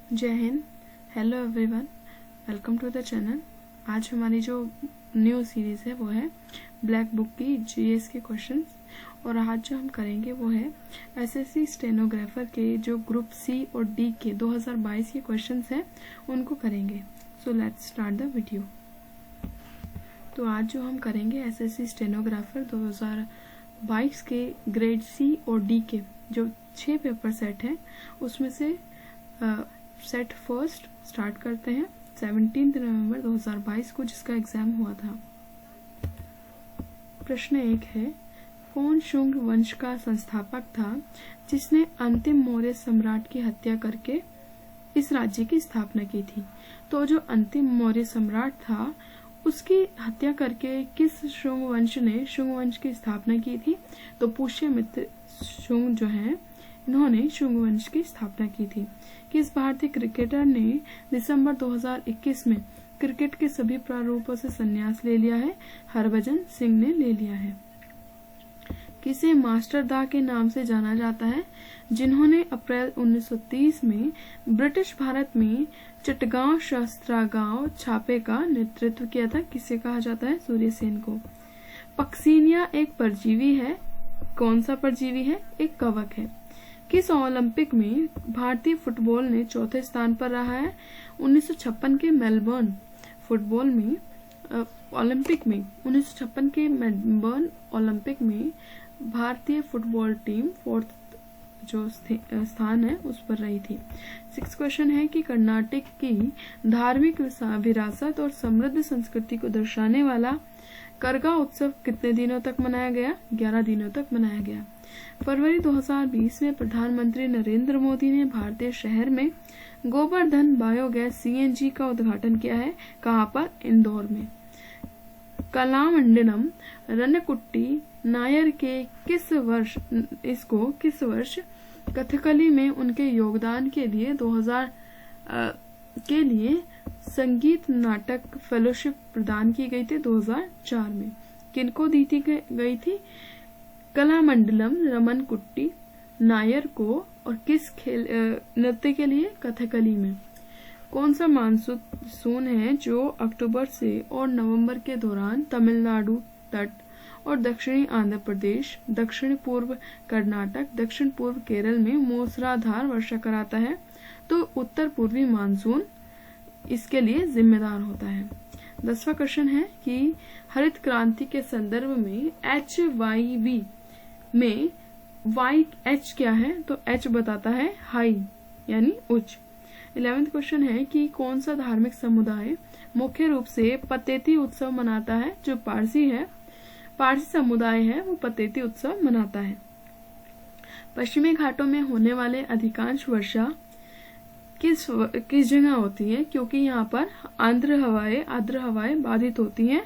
जय हिंद। Hello everyone, welcome to the channel. आज हमारी जो न्यू सीरीज है वो है ब्लैक बुक की जीएस के क्वेश्चंस, और आज जो हम करेंगे वो है एसएससी स्टेनोग्राफर के जो ग्रुप सी और डी के 2022 के क्वेश्चंस हैं उनको करेंगे। So let's start the video. तो आज जो हम करेंगे एसएससी स्टेनोग्राफर 2022 के ग्रेड सी और डी के जो 6 पेपर सेट हैं उसमें से सेट फर्स्ट स्टार्ट करते हैं 17 नवंबर 2022 को, जिसका एग्जाम हुआ था। प्रश्न 1 है, कौन शुंग वंश का संस्थापक था जिसने अंतिम मौर्य सम्राट की हत्या करके इस राज्य की स्थापना की थी? तो जो अंतिम मौर्य सम्राट था उसकी हत्या करके किस शुंग वंश ने शुंग वंश की स्थापना की थी? तो पुष्यमित्र शुंग जो है इन्होंने शुंग वंश की स्थापना की थी। किस भारतीय क्रिकेटर ने दिसंबर 2021 में क्रिकेट के सभी प्रारूपों से संन्यास ले लिया है? हरभजन सिंह ने ले लिया है। किसे मास्टर दा के नाम से जाना जाता है जिन्होंने अप्रैल 1930 में ब्रिटिश भारत में चिटगांव शस्त्रागार छापे का नेतृत्व किया था? किसे कहा जाता है? सूर्य सेन को। पक्सीनिया एक परजीवी है। कौन सा परजीवी है? एक कवक है। किस ओलंपिक में भारतीय फुटबॉल ने चौथे स्थान पर रहा है? 1956 के मेलबर्न फुटबॉल में ओलंपिक में 1956 के मेलबर्न ओलंपिक में भारतीय फुटबॉल टीम फोर्थ जो स्थान है उस पर रही थी। 6 क्वेश्चन है कि कर्नाटक की धार्मिक विरासत और समृद्ध संस्कृति को दर्शाने वाला करगा उत्सव कितने दिनों तक मनाया गया? 11 दिनों तक मनाया गया। फरवरी 2020 में प्रधानमंत्री नरेंद्र मोदी ने भारतीय शहर में गोवर्धन बायोगैस सीएनजी का उद्घाटन किया है। कहां पर? इंदौर में। कलामंडलम रनकुट्टी नायर के किस वर्ष कथकली में उनके योगदान के लिए 2000 के लिए संगीत नाटक फेलोशिप प्रदान की गई थी? 2004 में। किनको दी गई थी? कलामंडलम रमनकुट्टी नायर को। और किस नृत्य के लिए? कथकली में। कौन सा मानसून है जो अक्टूबर से और नवंबर के दौरान तमिलनाडु तट और दक्षिणी आंध्र प्रदेश, दक्षिण पूर्व कर्नाटक, दक्षिण पूर्व केरल में मूसलाधार वर्षा कराता है? तो उत्तर पूर्वी मानसून इसके लिए जिम्मेदार होता है। 10वां क्वेश्चन है कि हरित क्रांति के संदर्भ में HYV में YH क्या है? तो H बताता है हाई यानी उच्च। 11वां क्वेश्चन है कि कौन सा धार्मिक समुदाय मुख्य रूप से पतेती उत्सव मनाता है? जो पारसी है, पारसी समुदाय है वो पतेती उत्सव मनाता है। पश्चिमी घाटों में होने वाले अधिकांश वर्षा किस जगह होती है? क्योंकि यहाँ पर आर्द्र हवाएं बाधित होती हैं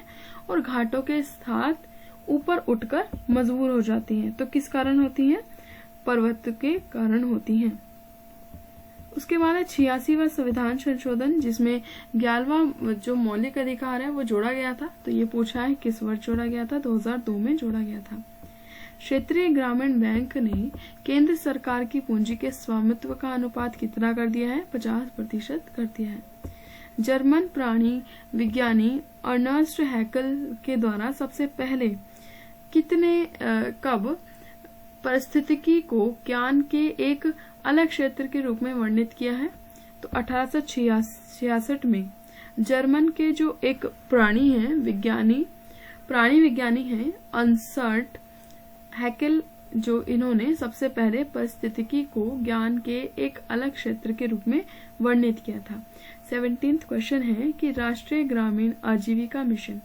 और घाटों के साथ ऊपर उठकर मजबूर हो जाती हैं। तो किस कारण होती हैं? पर्वत के कारण होती हैं। उसके बाद है 86वां संविधान संशोधन, जिसमें 11वां जो मौलिक अधिकार है वो जोड़ा गया था। तो ये पूछा है किस वर्ष जोड़ा गया था? 2002 में जोड़ा गया था। क्षेत्रीय ग्रामीण बैंक ने केंद्र सरकार की पूंजी के स्वामित्व का अनुपात कितना कर दिया है? 50% कर दिया है। जर्मन प्राणी विज्ञानी अर्नेस्ट हैकेल के द्वारा सबसे पहले कब परिस्थितिकी को ज्ञान के एक अलग क्षेत्र के रूप में वर्णित किया है? तो 1866 में जर्मन के जो एक प्राणी विज्ञानी हैं अर्नेस्ट हैकेल, जो इन्होंने सबसे पहले परिस्थितिकी को ज्ञान के एक अलग क्षेत्र के रूप में वर्णित किया था। 17वां क्वेश्चन है कि राष्ट्रीय ग्रामीण आजीविका मिशन,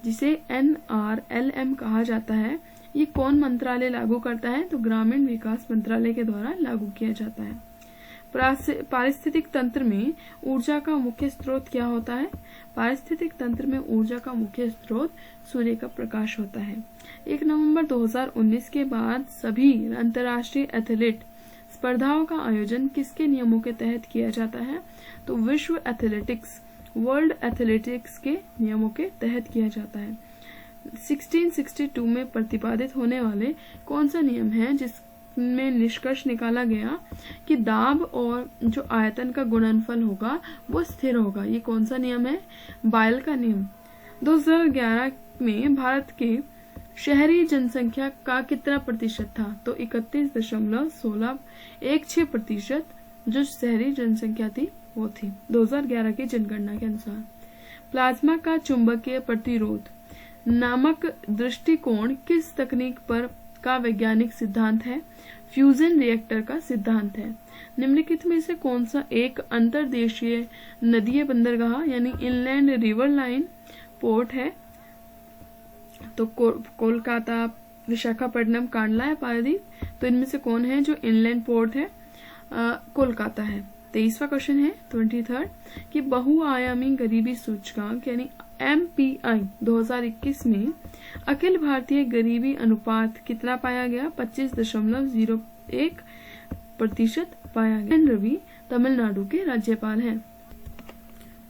जिसे NRLM कहा जाता है, ये कौन मंत्रालय लागू करता है? तो ग्रामीण विकास मंत्रालय के द्वारा लागू किया जाता है। पारिस्थितिक तंत्र में ऊर्जा का मुख्य स्रोत क्या होता है? पारिस्थितिक तंत्र में ऊर्जा का मुख्य स्रोत सूर्य का प्रकाश होता है। 1 नवंबर 2019 के बाद सभी अंतर्राष्ट्रीय एथलीट स्पर्धाओं का आयोजन किसके नियमों के तहत किया जाता है? तो विश्व एथलेटिक्स वर्ल्ड एथलेटिक्स के नियमों के तहत किया जाता है। 1662 में प्रतिपादित होने वाले कौन सा नियम है जिस जिसमें निष्कर्ष निकाला गया कि दाब और जो आयतन का गुणनफल होगा वो स्थिर होगा। ये कौन सा नियम है? बायल का नियम। 2011 में भारत के शहरी जनसंख्या का कितना प्रतिशत था? तो 31.1616% जो शहरी जनसंख्या थी वो थी 2011 की जनगणना के अनुसार। प्लाज्मा का चुंबकीय प्रतिरोध नामक दृष्टिकोण किस तकनीक पर का वैज्ञानिक सिद्धांत है? फ्यूजन रिएक्टर का सिद्धांत है। निम्नलिखित में से कौन सा एक अंतर्देशीय नदीय बंदरगाह यानी इनलैंड रिवर लाइन पोर्ट है? तो कोलकाता, विशाखापट्टनम, कांडला या पारादीप। तो इनमें से कौन है जो इनलैंड पोर्ट है? कोलकाता है। 23वां क्वेश्चन है 23rd कि बहुआयामी गरीबी सूचकांक यानी MPI 2021 में अखिल भारतीय गरीबी अनुपात कितना पाया गया? 25.01% पाया गया। रवि तमिलनाडु के राज्यपाल हैं।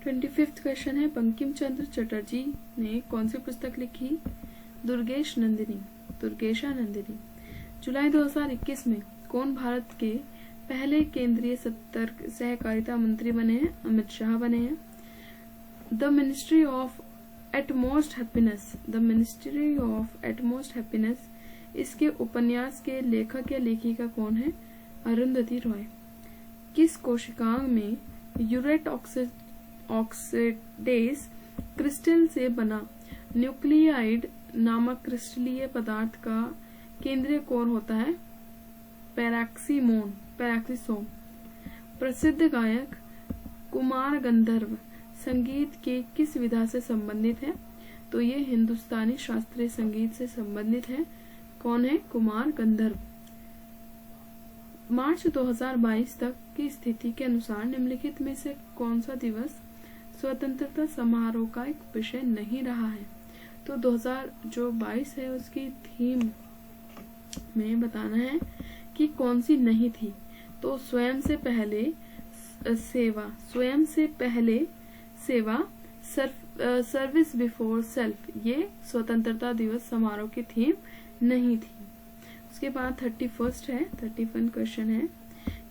25th क्वेश्चन है बंकिम चंद्र चटर्जी ने कौन सी पुस्तक लिखी? दुर्गेशा नंदिनी। जुलाई 2021 में कौन भारत के पहले केंद्रीय सहकारिता मंत्री बने हैं? अमित शाह बने हैं। The ministry of utmost happiness इसके उपन्यास के लेखक या लेखिका कौन है? अरुंधति रॉय। किस कोशिकांग में यूरेट ऑक्सीडेज क्रिस्टल से बना न्यूक्लियाइड नामक क्रिस्टलीय पदार्थ का केंद्रीय कोर होता है? पैराक्सीसोम। प्रसिद्ध गायक कुमार गंधर्व संगीत के किस विधा से संबंधित है? तो ये हिंदुस्तानी शास्त्रीय संगीत से संबंधित है। कौन है? कुमार गंधर्व। मार्च 2022 तक की स्थिति के अनुसार निम्नलिखित में से कौन सा दिवस स्वतंत्रता समारोह का एक विषय नहीं रहा है? तो 2022 है उसकी थीम में बताना है कि कौन सी नहीं थी। तो स्वयं से पहले सेवा सर्विस बिफोर सेल्फ, ये स्वतंत्रता दिवस समारोह की थीम नहीं थी। उसके बाद 31 क्वेश्चन है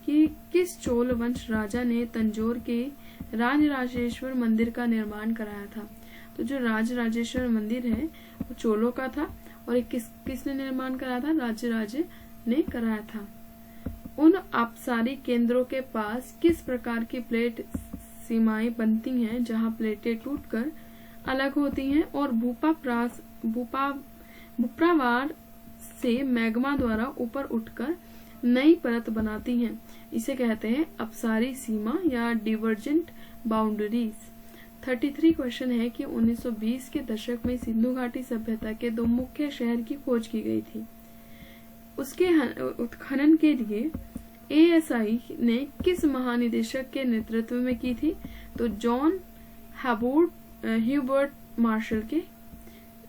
कि किस चोल वंश राजा ने तंजौर के राजराजेश्वर मंदिर का निर्माण कराया था? तो जो राजराजेश्वर मंदिर है वो चोलों का था और एक किसने निर्माण कराया था? राजराजे ने कराया था। उन आबसारी केंद्रों के पास किस प्रकार की प्लेट सीमाएं बनती हैं जहां प्लेटें टूटकर अलग होती हैं और भूप्रावार से मैग्मा द्वारा ऊपर उठकर नई परत बनाती हैं? इसे कहते हैं अपसारी सीमा या डिवर्जेंट बाउंड्रीज। 33 क्वेश्चन है कि 1920 के दशक में सिंधु घाटी सभ्यता के 2 मुख्य शहर की खोज की गई थी। उसके उत्खनन के लिए ASI ने किस महानिदेशक के नेतृत्व में की थी? तो जॉन ह्यूबर्ट मार्शल के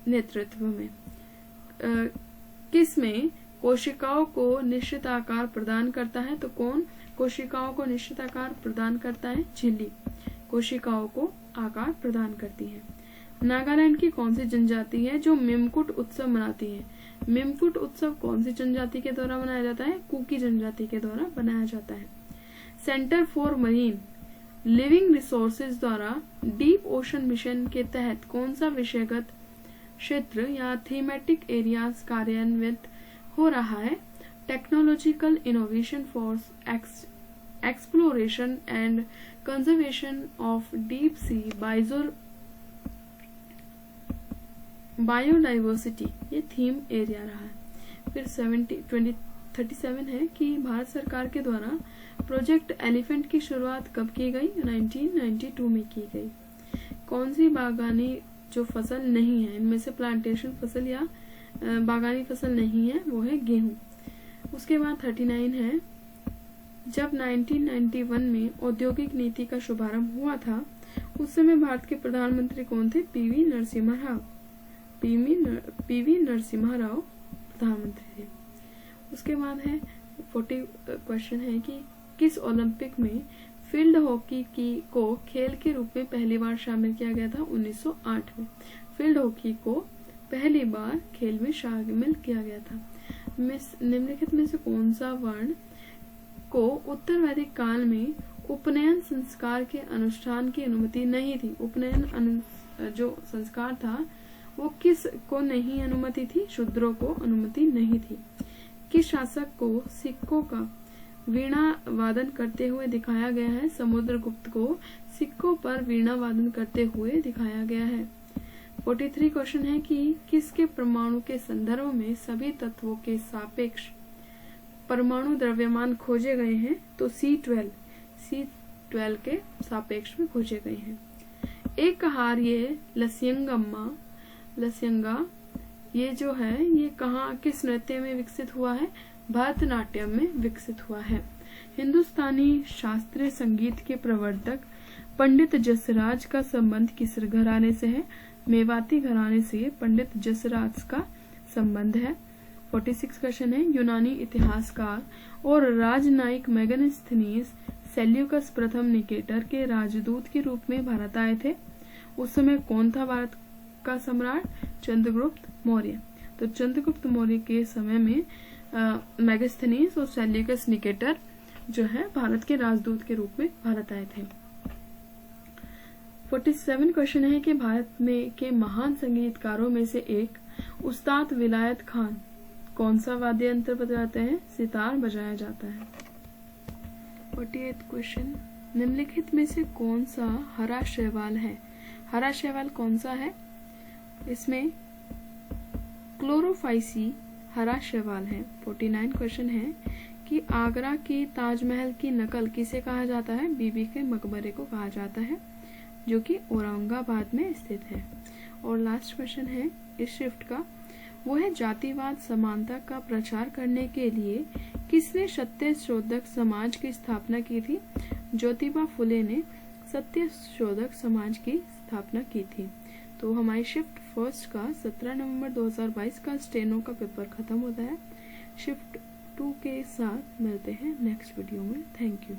नेतृत्व में। किसमें कोशिकाओं को निश्चित आकार प्रदान करता है? तो कौन कोशिकाओं को निश्चित आकार प्रदान करता है? झिल्ली कोशिकाओं को आकार प्रदान करती है। नागालैंड की कौन सी जनजाति है जो मिमकुट उत्सव मनाती है? मिमकुट उत्सव कौन सी जनजाति के द्वारा मनाया जाता है? कुकी जनजाति के द्वारा बनाया जाता है। Centre for marine living resources द्वारा डीप ओशन मिशन के तहत कौन सा विषयगत क्षेत्र या थीमेटिक एरियाज कार्यान्वित हो रहा है? Technological innovation for exploration and conservation of deep sea biodiversity, ये थीम एरिया रहा है। फिर 37 है कि भारत सरकार के द्वारा प्रोजेक्ट एलिफेंट की शुरुआत कब की गई? 1992 में की गई। कौन सी बागानी जो फसल नहीं है, इनमें से प्लांटेशन फसल या बागानी फसल नहीं है, वो है गेहूं। उसके बाद 39 है जब 1991 में औद्योगिक नीति का शुभारंभ हुआ था उस समय भारत के प्रधानमंत्री कौन थे? पीवी नरसिम्हा राव प्रधानमंत्री थे। उसके बाद है 40 क्वेश्चन है कि किस ओलंपिक में फील्ड हॉकी को खेल के रूप में पहली बार शामिल किया गया था? 1908 में फील्ड हॉकी को पहली बार खेल में शामिल किया गया था। निम्नलिखित में से कौन सा वर्ण को उत्तर वैदिक काल में उपनयन संस्कार के अनुष्ठान की अनुमति नहीं थी? उपनयन जो संस्कार था वो किस को नहीं अनुमति थी? शूद्रों को अनुमति नहीं थी। किस शासक को सिक्कों का वीणा वादन करते हुए दिखाया गया है? समुद्रगुप्त को सिक्कों पर वीणा वादन करते हुए दिखाया गया है। 43 क्वेश्चन है कि किसके परमाणु के संदर्भ में सभी तत्वों के सापेक्ष परमाणु द्रव्यमान खोजे गए हैं? तो C12 के सापेक्ष में खोजे गए हैं। एक हार्य लस्यंगा ये जो है ये कहाँ किस नृत्य में विकसित हुआ है? भरतनाट्यम में विकसित हुआ है। हिंदुस्तानी शास्त्रीय संगीत के प्रवर्तक पंडित जसराज का संबंध किस घराने से है? मेवाती घराने से पंडित जसराज का संबंध है। 46 क्वेश्चन है यूनानी इतिहासकार और राजनयिक मेगास्थनीज सेल्यूकस प्रथम निकेटर के राजदूत के रूप में भारत आए थे। उस समय कौन था भारत का सम्राट? चंद्रगुप्त मौर्य। तो चंद्रगुप्त मौर्य के समय में मेगास्थनीज और सेल्यूकस निकेटर जो है भारत के राजदूत के रूप में भारत आए थे। 47 क्वेश्चन है कि भारत में के महान संगीतकारों में से एक उस्ताद विलायत खान कौन सा वाद्य यंत्र बजाते हैं? सितार बजाया जाता है। 48 क्वेश्चन निम्नलिखित में से कौन सा हरा शैवाल है? हरा शैवाल कौन सा है? इसमें क्लोरोफाइसी हरा शैवाल है। 49 क्वेश्चन है कि आगरा की ताजमहल की नकल किसे कहा जाता है? बीबी के मकबरे को कहा जाता है जो कि औरंगाबाद में स्थित है। और लास्ट क्वेश्चन है इस शिफ्ट का, वो है जातिवाद समानता का प्रचार करने के लिए किसने सत्यशोधक समाज की स्थापना की थी? ज्योतिबा फुले ने सत्यशोधक समाज की स्थापना की थी। तो हमारी शिफ्ट फर्स्ट का 17 नवंबर 2022 का स्टेनो का पेपर खत्म होता है। शिफ्ट 2 के साथ मिलते हैं नेक्स्ट वीडियो में। Thank you.